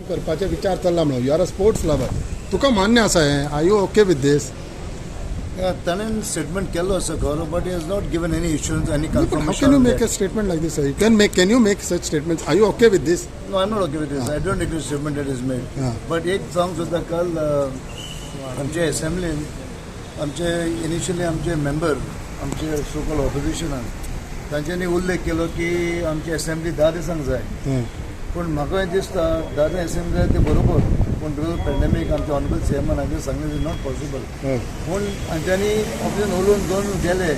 करपाचे विचार चल्ला म्हणून. You are a sports lover. तुका मान्य आसा हें? Are you okay with this? ताणें स्टेटमेंट केलो आसा खरो, but he has not given any assurance any How confirmation. can you make a statement like this? Can you make such statements? Are you okay with this? No, I'm not okay with this. I don't agree with the statement that is made. But एक सांग सुद्धा काल आमचे असेंब्लीन आमचे initially आमचे member आमचे so-called ऑपोजिशनान तांच्यांनी उल्लेख केलो की आमची असेंब्ली 10 दिसांक जाय. पूण म्हाका दिसता 10 दीस असेंब्ली जाय ते बरोबर, पूण ड्यू पॅन्डेमीक आमचे ऑनरेबल चेअरमन हांवें सांगलें इज नॉट पॉसिबल. पूण हांच्यांनी ऑफिसान उलोवन दोन गेले,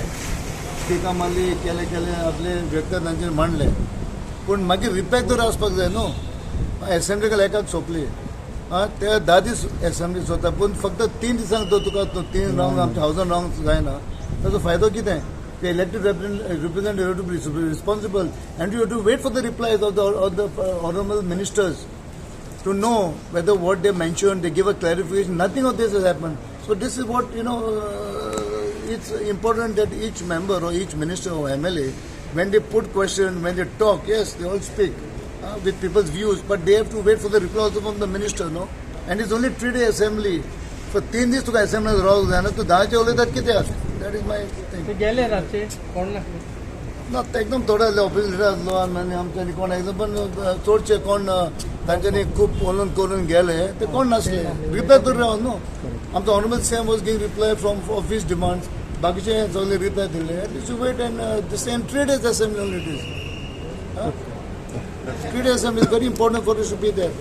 टिका मारली, केले आपले व्यक्त तांचेर मांडले. पूण मागीर रिप्लाय तर आसपाक जाय न्हू. असेंब्ली काल एकाक सोंपली. ते 10 दीस असेंब्ली चलता, पूण फक्त 3 दिसांक तो तुका 3 रावंड आमच्या हावसान रावंक जायना. ताचो फायदो कितें? The elected representative have to be responsible, and you have to wait for the replies of the honorable ministers to know whether what they mentioned, they give a clarification. Nothing of this has happened. So this is what, it's important that each member or each minister or MLA, when they put question, when they talk, yes, they all speak with people's views, but they have to wait for the reply also from the minister, no? And it's only 3-day assembly. For 3 days to assembly रावूंक जायना. तूं 10चे उलयतात कित्याक? That is my thing. गेले रातचे कोण ना एकदम थोडे आसले ऑफिस लिडर आसलो आनी आमच्यांनी कोण एकदम पण चडशे कोण तांच्यांनी खूब उलोवन करून गेले ते कोण नासले. रिप्लाय तर रावन न्हू. आमचो honourable CM was giving reply from office demands. बाकीचे सगळे रिप्लाय दिले. This you wait and the same 3 days assembly only it is. 3 days assembly is very important for us to be there.